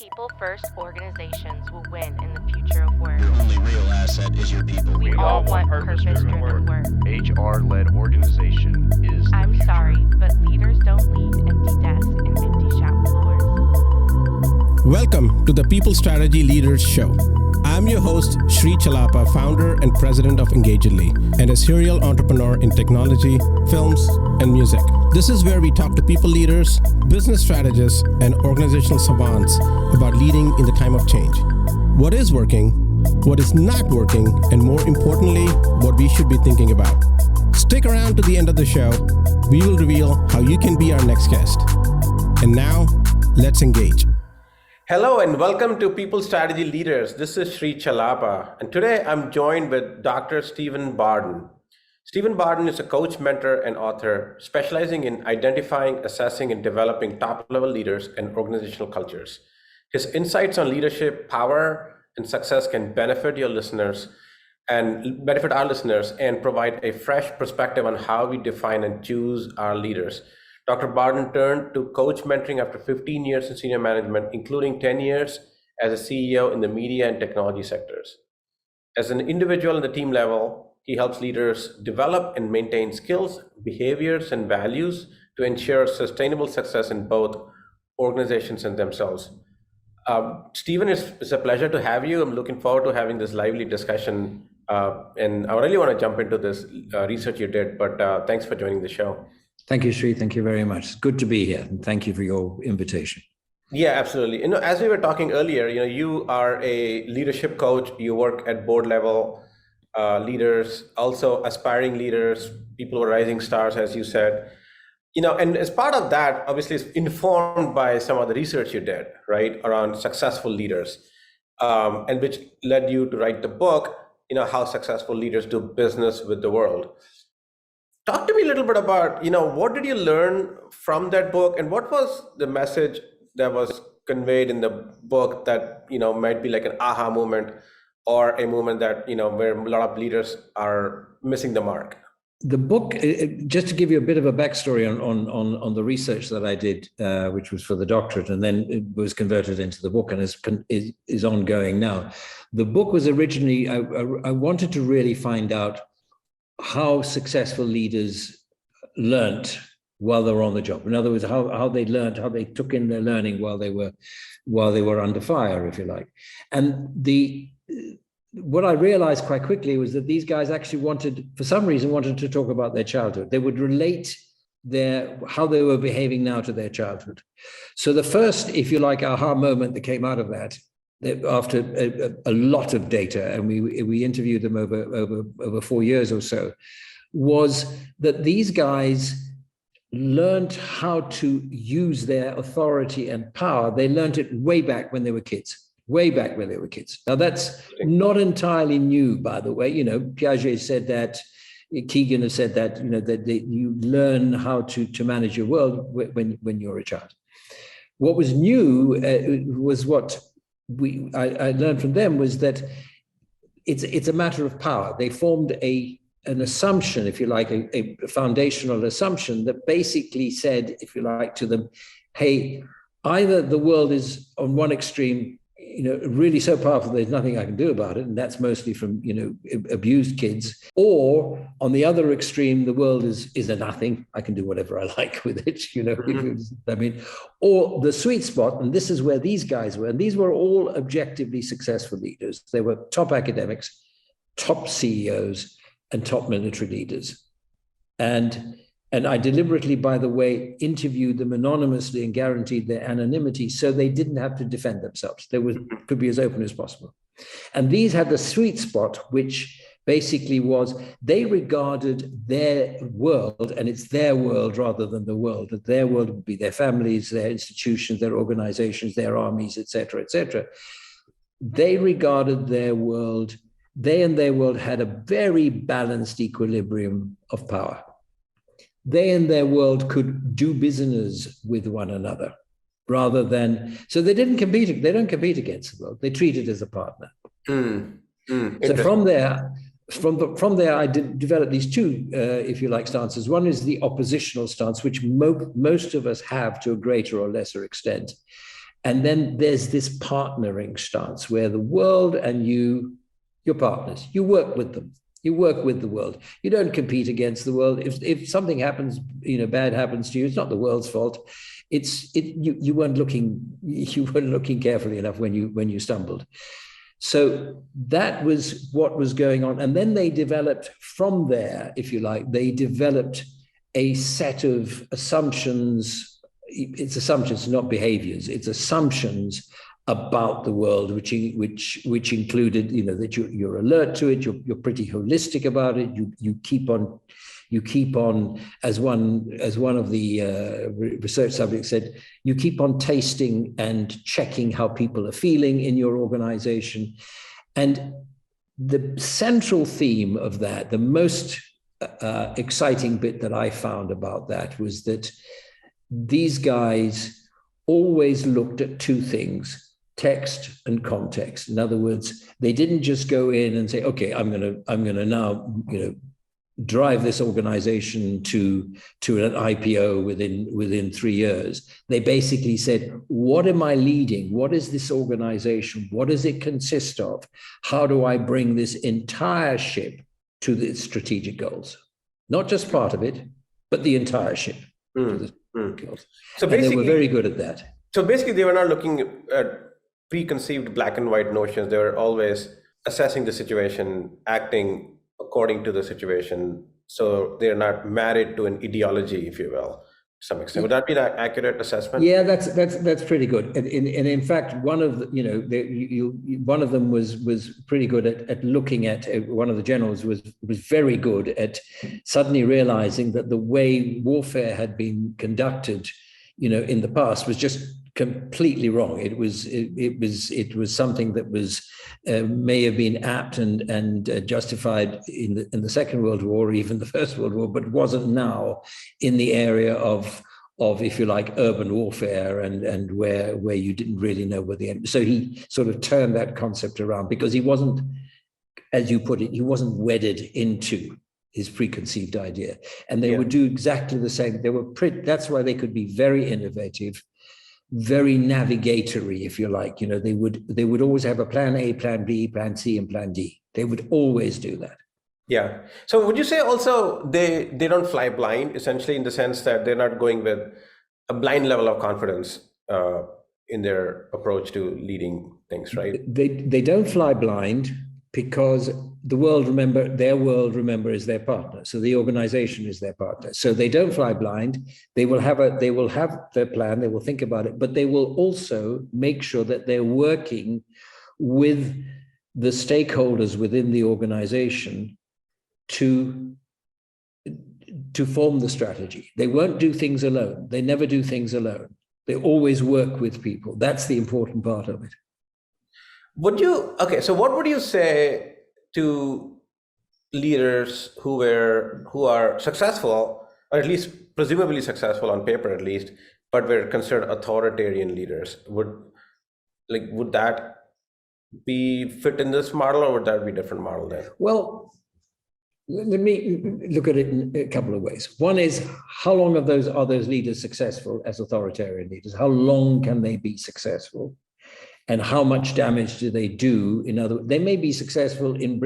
People first organizations will win in the future of work. Your only real asset is your people. We all want purpose-driven work. HR-led organization is the I'm future. sorry, but leaders don't lead empty desks and empty shop floors. Welcome to the People Strategy Leaders Show. I'm your host, Sri Chellappa, founder and president of Engagedly, and a serial entrepreneur in technology, films, and music. This is where we talk to people leaders, business strategists, and organizational savants about leading in the time of change. What is working, what is not working, and more importantly, what we should be thinking about. Stick around to the end of the show. We will reveal how you can be our next guest. And now, let's engage. Hello and welcome to People Strategy Leaders. This is Sri Chellappa, and today I'm joined with Dr. Stephen Barden. Stephen Barden is a coach, mentor, and author specializing in identifying, assessing, and developing top-level leaders and organizational cultures. His insights on leadership, power, and success can benefit our listeners and provide a fresh perspective on how we define and choose our leaders. Dr. Barden turned to coach mentoring after 15 years in senior management, including 10 years as a CEO in the media and technology sectors. As an individual at the team level, he helps leaders develop and maintain skills, behaviors, and values to ensure sustainable success in both organizations and themselves. Stephen, it's a pleasure to have you. I'm looking forward to having this lively discussion. And I really want to jump into this research you did, but thanks for joining the show. Thank you, Sri. Thank you very much. It's good to be here. And thank you for your invitation. Yeah, absolutely. As we were talking earlier, you are a leadership coach. You work at board level leaders, also aspiring leaders, people who are rising stars, as you said. And as part of that, obviously, it's informed by some of the research you did, right, around successful leaders, and which led you to write the book, How Successful Leaders Do Business with the World. Talk to me a little bit about, what did you learn from that book, and what was the message that was conveyed in the book that, might be like an aha moment or a moment that, where a lot of leaders are missing the mark? The book, just to give you a bit of a backstory on the research that I did, which was for the doctorate, and then it was converted into the book and is ongoing now. The book was originally, I wanted to really find out how successful leaders learnt while they were on the job. In other words, how they learned, how they took in their learning while they were under fire, if you like. And what I realized quite quickly was that these guys actually for some reason, wanted to talk about their childhood. They would relate how they were behaving now to their childhood. So the first, if you like, aha moment that came out of that, after a lot of data, and we interviewed them over 4 years or so, was that these guys learned how to use their authority and power. They learned it way back when they were kids. Now, that's not entirely new, by the way. Piaget said that, Keegan has said that, that you learn how to manage your world when you're a child. What was new was what I learned from them was that it's a matter of power. They formed an assumption, if you like, a foundational assumption that basically said, if you like, to them, hey, either the world is on one extreme, really so powerful there's nothing I can do about it, and that's mostly from abused kids, or on the other extreme the world is a nothing, I can do whatever I like with it, I mean, or the sweet spot, and this is where these guys were, and these were all objectively successful leaders. They were top academics, top CEOs, and top military leaders. And I deliberately, by the way, interviewed them anonymously and guaranteed their anonymity so they didn't have to defend themselves. They could be as open as possible. And these had the sweet spot, which basically was they regarded their world, and it's their world rather than the world, that their world would be their families, their institutions, their organizations, their armies, et cetera, et cetera. They regarded their world, they and their world had a very balanced equilibrium of power. They and their world could do business with one another rather than, so they don't compete against the world. They treat it as a partner. So from there, I developed these two, if you like, stances. One is the oppositional stance, which most of us have to a greater or lesser extent. And then there's this partnering stance where the world and you're partners. You work with them. You work with the world. You don't compete against the world. If something happens, bad happens to you, it's not the world's fault. You weren't looking carefully enough when you stumbled. So that was what was going on. And then they developed from there, if you like, they developed a set of assumptions. It's assumptions, not behaviors. It's assumptions about the world, which included, that you're alert to it. You're pretty holistic about it. You keep on, as one of the research subjects said, you keep on tasting and checking how people are feeling in your organization. And the central theme of that, the most exciting bit that I found about that was that these guys always looked at two things: text and context. In other words, they didn't just go in and say, okay, I'm gonna now, drive this organization to an IPO within 3 years. They basically said, what am I leading? What is this organization? What does it consist of? How do I bring this entire ship to its strategic goals? Not just part of it, but the entire ship to the strategic goals. So basically, they were very good at that. So basically, they were not looking at preconceived black and white notions. They were always assessing the situation, acting according to the situation. So they're not married to an ideology, if you will, to some extent. Would that be an accurate assessment? Yeah, that's pretty good. And in fact, one of one of them was pretty good at looking at. One of the generals was very good at suddenly realizing that the way warfare had been conducted, in the past was just completely wrong. It was something that was may have been apt and justified in the Second World War, or even the First World War, but wasn't now in the area of if you like urban warfare and where you didn't really know where the enemy. So he sort of turned that concept around, because he wasn't, as you put it, he wasn't wedded into his preconceived idea, and they would do exactly the same. That's why they could be very innovative, very navigatory, if you like. They would always have a plan A, plan B, plan C, and plan D. They would always do that. Yeah. So would you say also they don't fly blind, essentially, in the sense that they're not going with a blind level of confidence in their approach to leading things, right? They don't fly blind, because their world, remember, is their partner. So the organization is their partner. So they don't fly blind. They will have their plan. They will think about it, but they will also make sure that they're working with the stakeholders within the organization to form the strategy. They won't do things alone. They never do things alone. They always work with people. That's the important part of it. So what would you say to leaders who are successful, or at least presumably successful on paper at least, but were considered authoritarian leaders? Would that be fit in this model, or would that be a different model then? Well, let me look at it in a couple of ways. One is, how long are those leaders successful as authoritarian leaders? How long can they be successful? And how much damage do they do? They may be successful in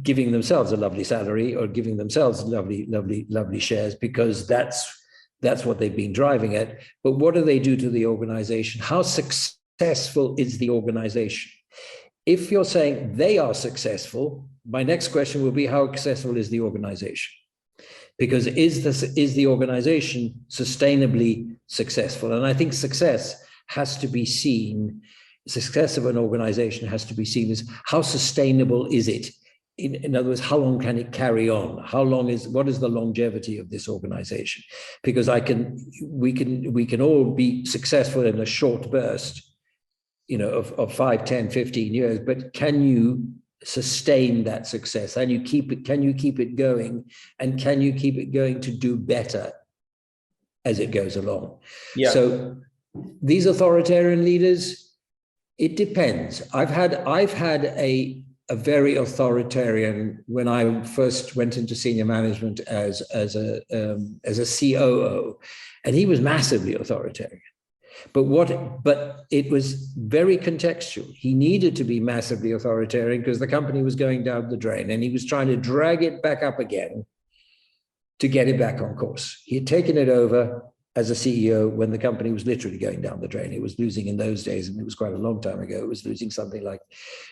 giving themselves a lovely salary, or giving themselves lovely shares, because that's what they've been driving at. But what do they do to the organization? How successful is the organization? If you're saying they are successful, my next question will be, how successful is the organization? Because is the organization sustainably successful? And I think success of an organization has to be seen as, how sustainable is it? In other words, how long can it carry on? What is the longevity of this organization? Because we can all be successful in a short burst, of 5, 10, 15 years, but can you sustain that success? Can you keep it going? And can you keep it going to do better as it goes along? Yeah. So these authoritarian leaders, it depends. I've had a very authoritarian, when I first went into senior management as a COO, and he was massively authoritarian. But it was very contextual. He needed to be massively authoritarian because the company was going down the drain, and he was trying to drag it back up again to get it back on course. He had taken it over as a CEO when the company was literally going down the drain. It was losing in those days, and it was quite a long time ago. It was losing something like,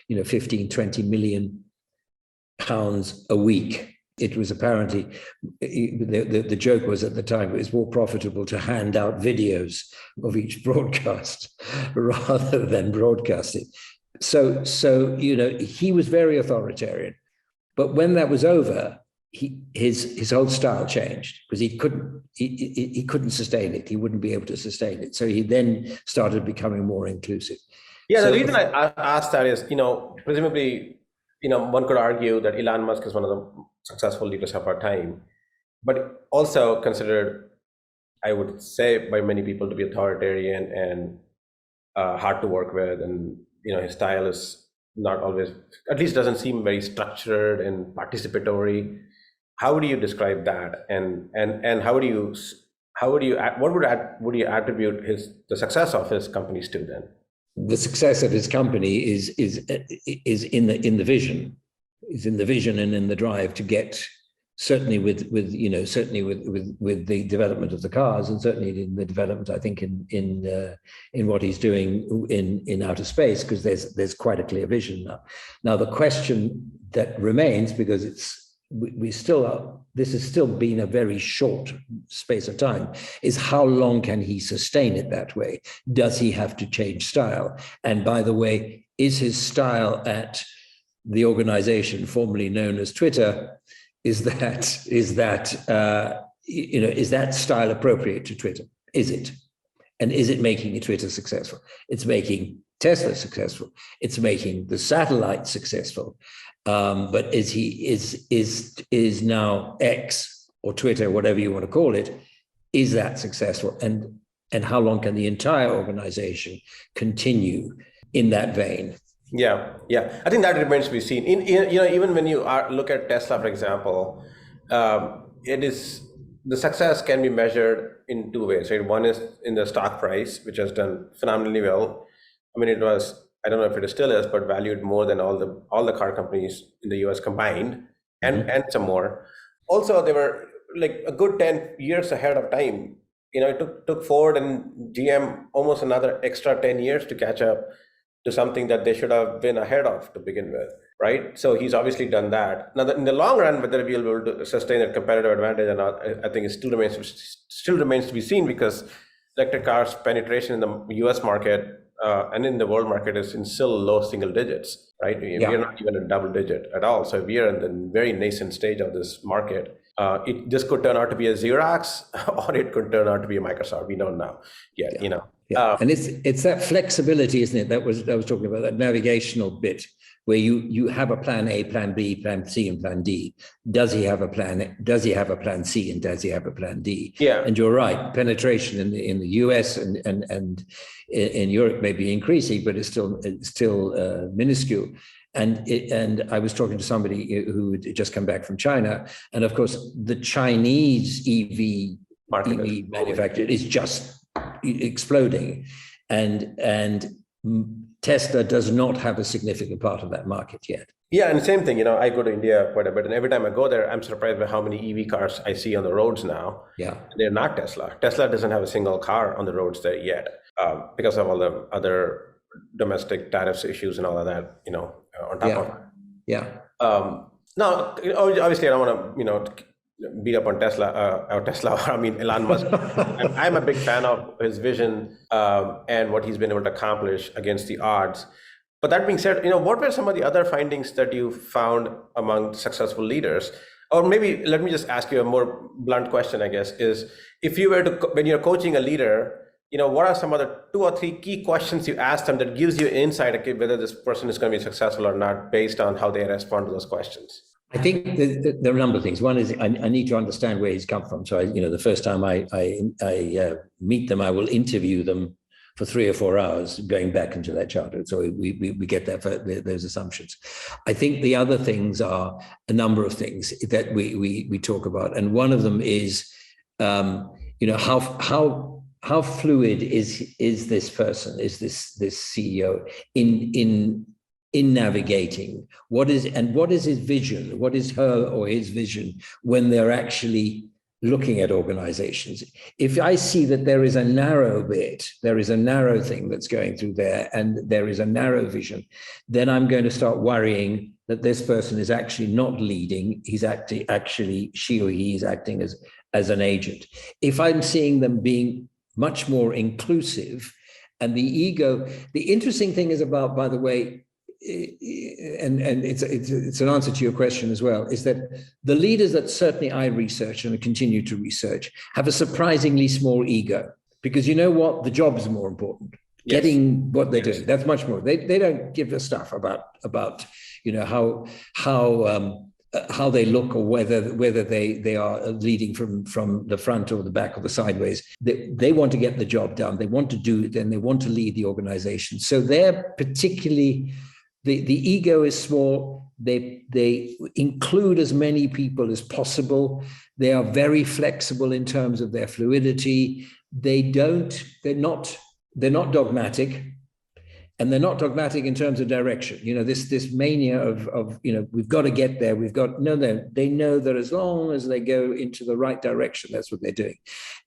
15, 20 million pounds a week. It was apparently, the joke was at the time, it was more profitable to hand out videos of each broadcast rather than broadcast it. So he was very authoritarian. But when that was over, his whole style changed because he couldn't sustain it. He wouldn't be able to sustain it. So he then started becoming more inclusive. Yeah, the reason I asked that is, presumably, one could argue that Elon Musk is one of the successful leaders of our time, but also considered, I would say, by many people to be authoritarian and hard to work with, and his style is not always, at least doesn't seem very structured and participatory. How would you describe that, and what would you attribute the success of his companies to then? The success of his company is in the vision, and in the drive to get, certainly with the development of the cars, and certainly in the development, I think, in what he's doing in outer space, because there's quite a clear vision now. Now the question that remains, because this has still been a very short space of time, is how long can he sustain it that way? Does he have to change style? And by the way, is his style at the organization formerly known as Twitter, is that style appropriate to Twitter? Is it? And is it making Twitter successful? It's making Tesla successful. It's making the satellite successful. But is now X or Twitter, whatever you want to call it, is that successful? And how long can the entire organization continue in that vein? Yeah. I think that remains to be seen. Even when you look at Tesla, for example, the success can be measured in two ways. Right? One is in the stock price, which has done phenomenally well. I mean, it was, I don't know if it still is, but valued more than all the car companies in the US combined, and some more. Also, they were like a good 10 years ahead of time. It took Ford and GM almost another extra 10 years to catch up to something that they should have been ahead of to begin with, right? So he's obviously done that. Now, in the long run, whether we'll be able to sustain that competitive advantage or not, I think it still remains to be seen, because electric cars penetration in the US market and in the world market is in still low single digits, right? We are not even a double digit at all. So we are in the very nascent stage of this market. This could turn out to be a Xerox, or it could turn out to be a Microsoft. We don't know yet, and it's that flexibility, isn't it? I was talking about that navigational bit where you have a plan A, plan B, plan C, and plan D. Does he have a plan A? Does he have a plan C? And does he have a plan D? Yeah. And you're right. Penetration in the US and in Europe may be increasing, but it's still minuscule. And I was talking to somebody who had just come back from China, and of course the Chinese EV manufacturer is just exploding, and Tesla does not have a significant part of that market yet. Yeah, and same thing, I go to India quite a bit, and every time I go there, I'm surprised by how many EV cars I see on the roads now. Yeah, they're not Tesla. Tesla doesn't have a single car on the roads there yet, because of all the other domestic tariffs issues and all of that, on top of it. Yeah. Now, obviously, I don't want to, beat up on Tesla. Elon Musk. I'm a big fan of his vision and what he's been able to accomplish against the odds. But that being said, what were some of the other findings that you found among successful leaders? Or maybe let me just ask you a more blunt question, I guess, is if you were to, when you're coaching a leader, what are some other 2 or 3 key questions you ask them that gives you insight, okay, whether this person is going to be successful or not based on how they respond to those questions? I think there are a number of things. One is I need to understand where he's come from. So the first time I meet them, I will interview them for 3 or 4 hours, going back into their childhood. So we get those assumptions. I think the other things are a number of things that we talk about, and one of them is how how fluid is this person, is this CEO in navigating? What is his vision? What is her or his vision when they're actually looking at organizations? If I see that there is a narrow bit, there is a narrow thing that's going through there, and there is a narrow vision, then I'm going to start worrying that this person is actually not leading. He's actually she or he is acting as an agent. If I'm seeing them being much more inclusive, and the ego, the interesting thing is about, by the way, and it's an answer to your question as well, is that the leaders that certainly I research and continue to research have a surprisingly small ego, because you know what, the job is more important. Yes. Getting what they're doing, that's much more. They don't give a stuff about you know how they look, or whether they are leading from the front or the back or the sideways. They want to get the job done. They want to do it, and they want to lead the organization. So they're particularly, the ego is small. They include as many people as possible. They are very flexible in terms of their fluidity. They're not dogmatic, and they're not dogmatic in terms of direction. You know, this mania of you know, we've got to get there. They know that as long as they go into the right direction, that's what they're doing.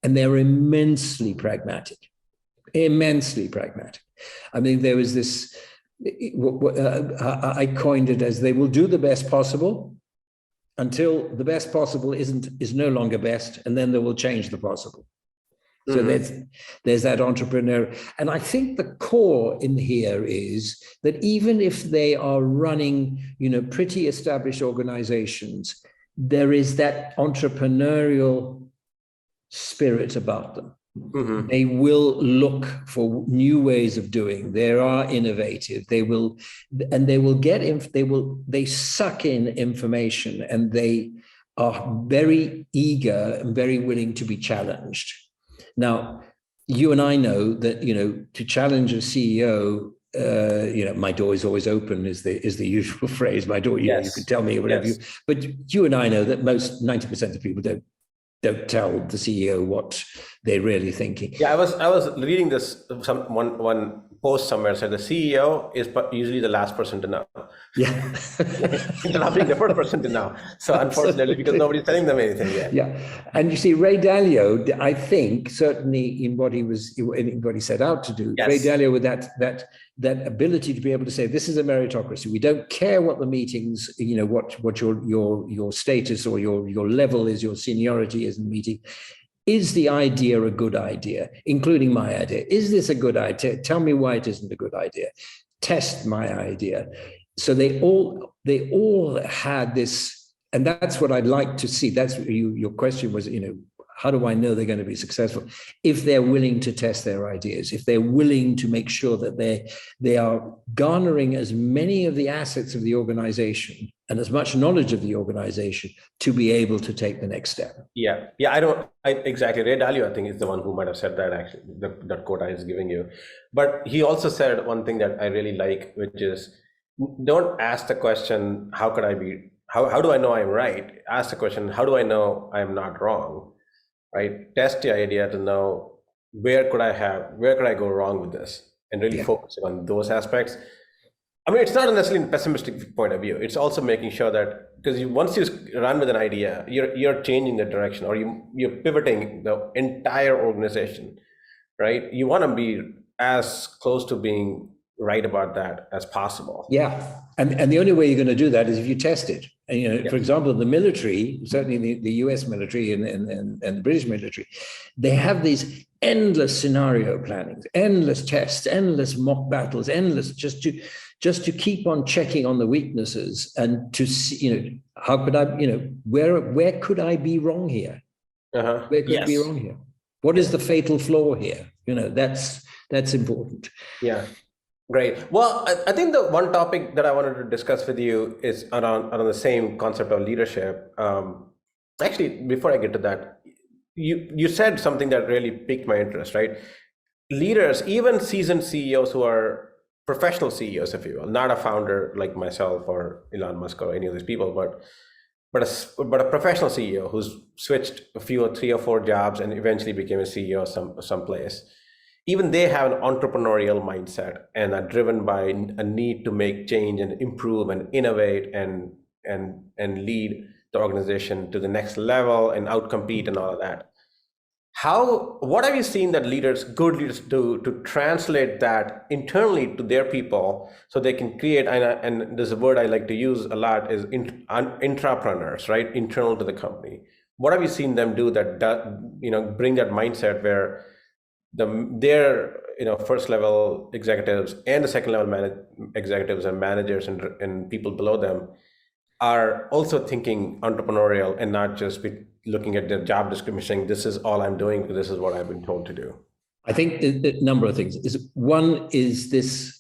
And they're immensely pragmatic. I mean, there was this, I coined it as, they will do the best possible until the best possible is no longer best, and then they will change the possible. So there's that entrepreneur. And I think the core in here is that even if they are running, you know, pretty established organizations, there is that entrepreneurial spirit about them. Mm-hmm. They will look for new ways of doing. They are innovative. They suck in information, and they are very eager and very willing to be challenged. Now, you and I know that, you know, to challenge a CEO, you know, my door is always open is the usual phrase. My door, you know, you can tell me whatever but you and I know that most 90% of people don't tell the CEO what they're really thinking. Yeah, I was reading this, one post somewhere said the CEO is usually the last person to know. Yeah. They're not being the first person to know. So unfortunately, because nobody's telling them anything yet. Yeah. And you see, Ray Dalio, I think, certainly in what he set out to do, Ray Dalio with that ability to be able to say, this is a meritocracy. We don't care what the meetings, you know, what your status or your level is, your seniority is in the meeting. Is the idea a good idea, including my idea? Is this a good idea? Tell me why it isn't a good idea. Test my idea. So they all had this, and that's what I'd like to see. That's your question was, you know, how do I know they're going to be successful? If they're willing to test their ideas, if they're willing to make sure that they are garnering as many of the assets of the organization and as much knowledge of the organization to be able to take the next step. Yeah. Exactly. Ray Dalio, I think, is the one who might have said that, actually, that quote I was giving you. But he also said one thing that I really like, which is, don't ask the question, how do I know I'm right? Ask the question, how do I know I'm not wrong? Right? Test the idea to know where could I go wrong with this, and really focusing on those aspects. I mean, it's not necessarily a pessimistic point of view. It's also making sure that, because once you run with an idea, you're changing the direction, or you're pivoting the entire organization, right? You want to be as close to being right about that as possible. Yeah, and the only way you're going to do that is if you test it. And, you know, for example, the military, certainly the US military and the British military, they have these endless scenario plannings, endless tests, endless mock battles, endless just to keep on checking on the weaknesses and to see, you know, how could I, you know, where could I be wrong here? Where could I be wrong here? What is the fatal flaw here? You know, that's important. Yeah. Great. Well, I think the one topic that I wanted to discuss with you is around the same concept of leadership. Actually, before I get to that, you said something that really piqued my interest, right? Leaders, even seasoned CEOs who are professional CEOs, if you will, not a founder like myself or Elon Musk or any of these people, but but a professional CEO who's switched three or four jobs and eventually became a CEO someplace. Even they have an entrepreneurial mindset and are driven by a need to make change and improve and innovate and lead the organization to the next level and outcompete and all of that. What have you seen that good leaders do to translate that internally to their people so they can create, and there's a word I like to use a lot, is intrapreneurs, right? Internal to the company. What have you seen them do that bring that mindset where their first level executives and the second level executives and managers and people below them are also thinking entrepreneurial and not just looking at their job description saying, this is all I'm doing because this is what I've been told to do? I think a number of things. One is this,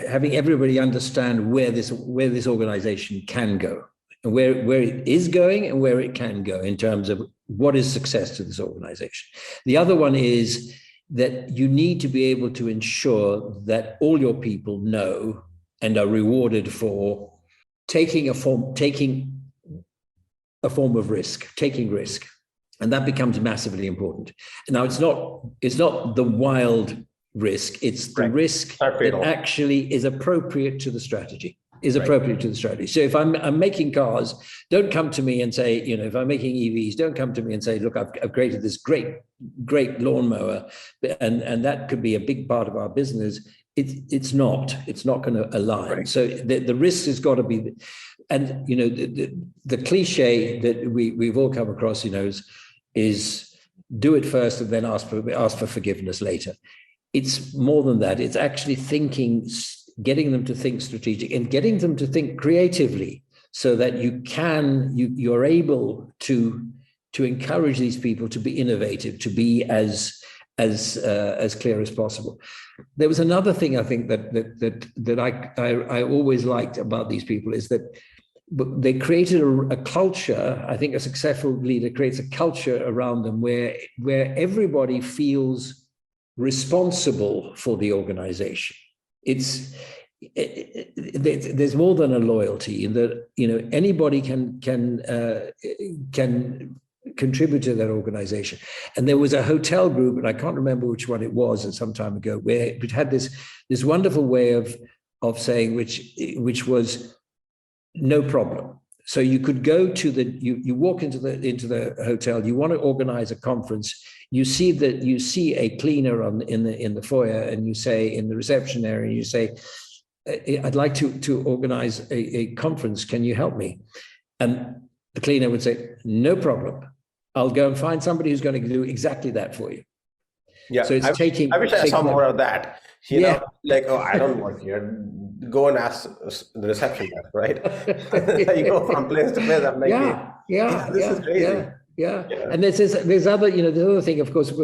having everybody understand where this organization can go, and where it is going and where it can go in terms of what is success to this organization. The other one is that you need to be able to ensure that all your people know and are rewarded for taking a form of risk, taking risk. And that becomes massively important. Now, it's not the wild risk, it's the risk that actually is appropriate to the strategy. So if I'm making cars, don't come to me and say, if I'm making EVs, don't come to me and say, look, I've created this great lawnmower, and that could be a big part of our business. It's not going to align. Right. So the risk has got to be, and the cliche that we've all come across, is do it first and then ask for forgiveness later. It's more than that. It's actually getting them to think strategic and getting them to think creatively, so that you're able to encourage these people to be innovative, to be as clear as possible. There was another thing I think that I always liked about these people is that they created a culture. I think a successful leader creates a culture around them where everybody feels responsible for the organization. There's more than a loyalty in that anybody can contribute to that organization. And there was a hotel group, and I can't remember which one it was some time ago, where it had this wonderful way of saying, which was no problem. So you could go to you walk into the hotel, you want to organize a conference, you see a cleaner in the foyer, and you say, in the reception area, you say, I'd like to organize a conference, can you help me? And the cleaner would say, no problem. I'll go and find somebody who's going to do exactly that for you. Yeah, so I wish I saw more of that. Like, oh, I don't work here. Go and ask the reception desk, right? You go from place to place. I'm like, this is crazy. Yeah. And there's other thing, of course, go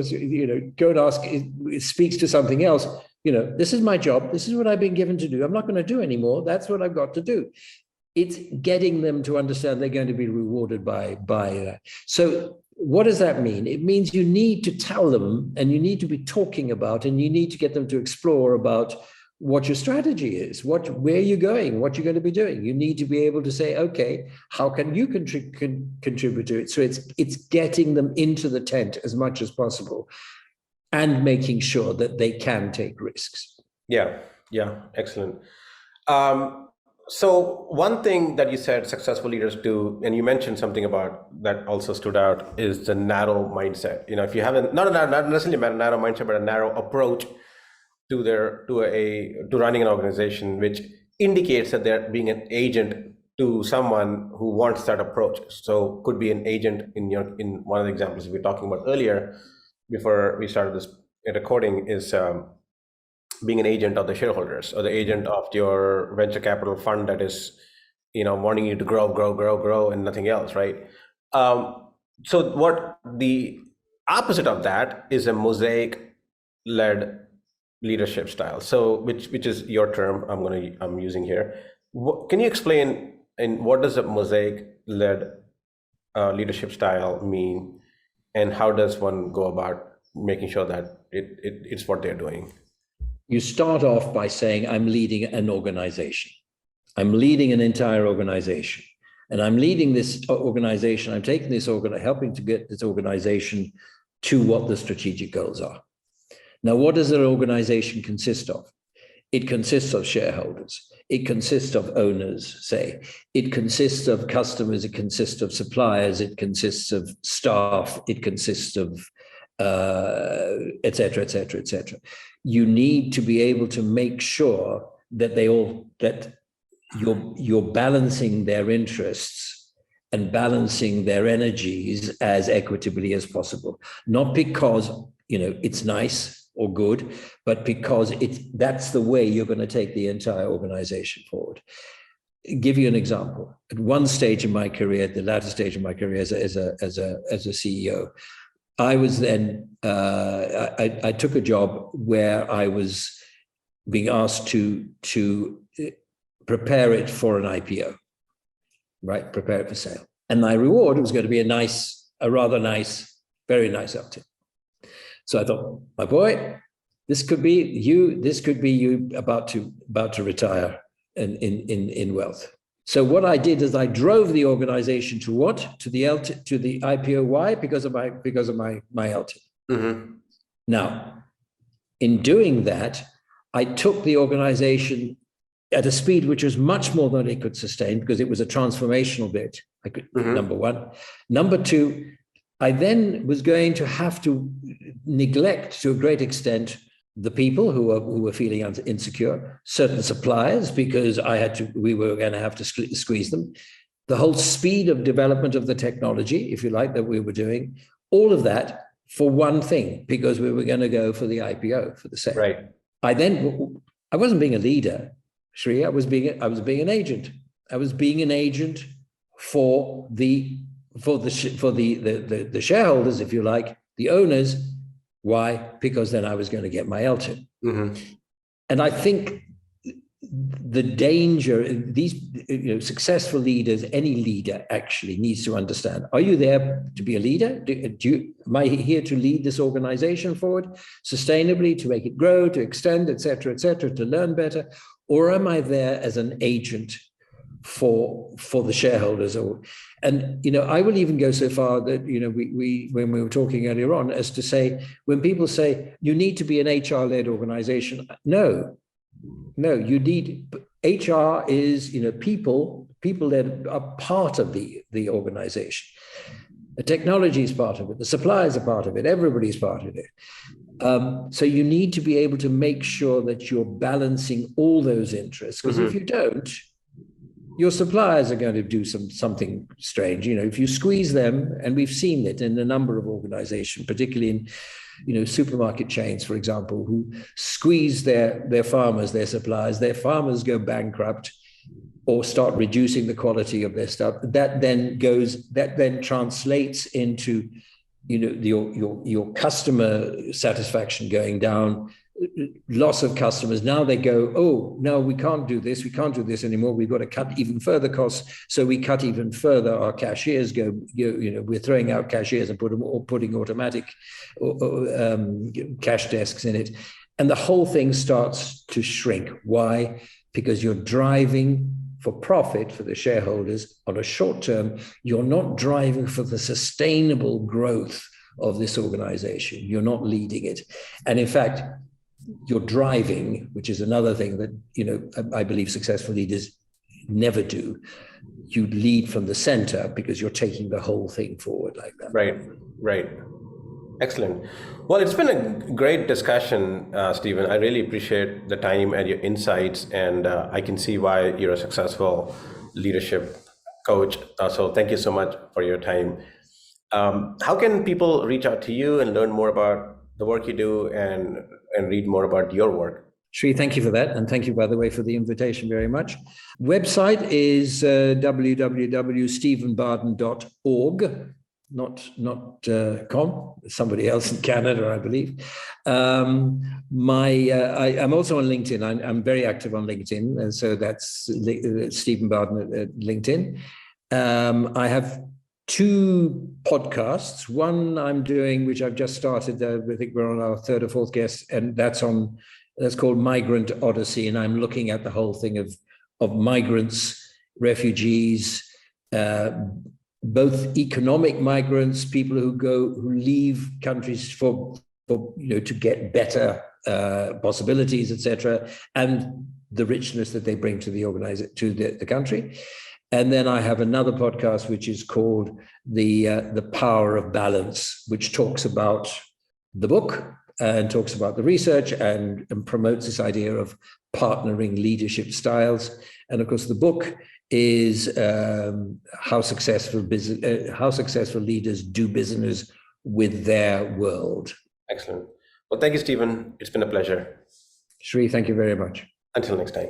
and ask. It speaks to something else. This is my job. This is what I've been given to do. I'm not going to do anymore. That's what I've got to do. It's getting them to understand they're going to be rewarded by that. So what does that mean? It means you need to tell them, and you need to be talking about, and you need to get them to explore about what your strategy is, where you're going, what you're going to be doing. You need to be able to say, okay, how can you contribute to it? So it's getting them into the tent as much as possible and making sure that they can take risks. Yeah, excellent. So one thing that you said successful leaders do, and you mentioned something about that also stood out, is the narrow mindset. If you have not necessarily a narrow mindset, but a narrow approach to running an organization, which indicates that they're being an agent to someone who wants that approach. So could be an agent in one of the examples we were talking about earlier before we started this recording is being an agent of the shareholders or the agent of your venture capital fund that is, wanting you to grow and nothing else, right? So what the opposite of that is a mosaic-led leadership style. So which is your term I'm using here. Can you explain what does a mosaic-led leadership style mean, and how does one go about making sure that it's what they're doing? You start off by saying, I'm leading an organization. I'm leading an entire organization. And I'm leading this organization. I'm taking this helping to get this organization to what the strategic goals are. Now, what does an organization consist of? It consists of shareholders. It consists of owners, say. It consists of customers. It consists of suppliers. It consists of staff. It consists of et cetera, et cetera, et cetera. You need to be able to make sure that you're balancing their interests and balancing their energies as equitably as possible. Not because, it's nice or good, but because that's the way you're going to take the entire organization forward. Give you an example. At one stage in my career, the latter stage of my career as a CEO, I was then, I took a job where I was being asked to prepare it for an IPO, right? Prepare it for sale. And my reward was going to be a rather nice, very nice uptick. So I thought, my boy, this could be you about to retire in wealth. So what I did is I drove the organization to what? To the IPO. Why? Because of my LTIP. Mm-hmm. Now, in doing that, I took the organization at a speed which was much more than it could sustain, because it was a transformational bit. Number one. Number two, I then was going to have to neglect to a great extent the people who were feeling insecure, certain suppliers, because we were going to have to squeeze them, the whole speed of development of the technology, if you like, that we were doing, all of that for one thing, because we were going to go for the IPO, for the sale. Right. I wasn't being a leader, Sri. I was being an agent. I was being an agent for the shareholders, if you like, the owners. Why? Because then I was going to get my LTIP. Mm-hmm. And I think the danger, these successful leaders, any leader actually needs to understand, are you there to be a leader? Am I here to lead this organization forward sustainably, to make it grow, to extend, et cetera, to learn better? Or am I there as an agent for the shareholders? I will even go so far that we when we were talking earlier on, as to say, when people say you need to be an HR-led organization, no, you need HR is people that are part of the organization. The technology is part of it. The suppliers are part of it. Everybody's part of it. So you need to be able to make sure that you're balancing all those interests, because if you don't, your suppliers are going to do something strange. If you squeeze them, and we've seen it in a number of organizations, particularly in supermarket chains, for example, who squeeze their farmers, their suppliers. Their farmers go bankrupt or start reducing the quality of their stuff. That then translates into your customer satisfaction going down, loss of customers. Now they go, oh, no, we can't do this anymore. We've got to cut even further costs. So we cut even further. Our cashiers we're throwing out cashiers and putting automatic cash desks in it. And the whole thing starts to shrink. Why? Because you're driving for profit for the shareholders on a short term. You're not driving for the sustainable growth of this organization. You're not leading it. And in fact, you're driving, which is another thing that, I believe successful leaders never do. You lead from the center because you're taking the whole thing forward like that. Right. Excellent. Well, it's been a great discussion, Stephen. I really appreciate the time and your insights, and I can see why you're a successful leadership coach. So thank you so much for your time. How can people reach out to you and learn more about the work you do and read more about your work? Sri, thank you for that. And thank you, by the way, for the invitation very much. Website is www.stephenbarden.org, not com, somebody else in Canada, I believe. I'm also on LinkedIn. I'm very active on LinkedIn. And so that's Stephen Barden at LinkedIn. I have 2 podcasts. One I'm doing, which I've just started. I think we're on our 3rd or 4th guest, and that's called Migrant Odyssey. And I'm looking at the whole thing of migrants, refugees, both economic migrants, people who leave countries for to get better possibilities, etc., and the richness that they bring to the country. And then I have another podcast which is called the Power of Balance, which talks about the book and talks about the research and promotes this idea of partnering leadership styles. And of course, the book is how successful leaders do business with their world. Excellent. Well, thank you, Stephen. It's been a pleasure. Shri, thank you very much. Until next time.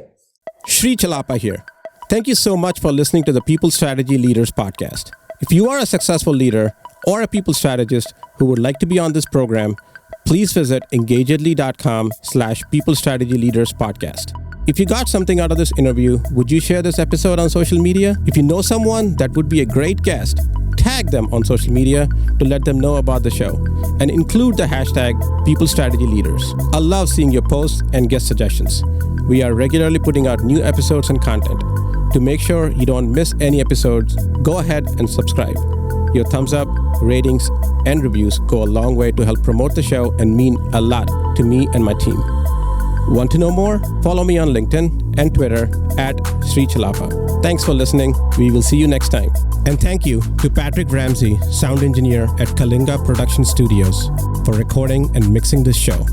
Shri Chellappa here. Thank you so much for listening to the People Strategy Leaders podcast. If you are a successful leader or a people strategist who would like to be on this program, please visit engagedly.com/People Strategy Leaders podcast. If you got something out of this interview, would you share this episode on social media? If you know someone that would be a great guest, tag them on social media to let them know about the show and include the hashtag People Strategy Leaders. I love seeing your posts and guest suggestions. We are regularly putting out new episodes and content. To make sure you don't miss any episodes, go ahead and subscribe. Your thumbs up, ratings, and reviews go a long way to help promote the show and mean a lot to me and my team. Want to know more? Follow me on LinkedIn and Twitter @Sri Chellappa. Thanks for listening. We will see you next time. And thank you to Patrick Ramsey, sound engineer at Kalinga Production Studios, for recording and mixing this show.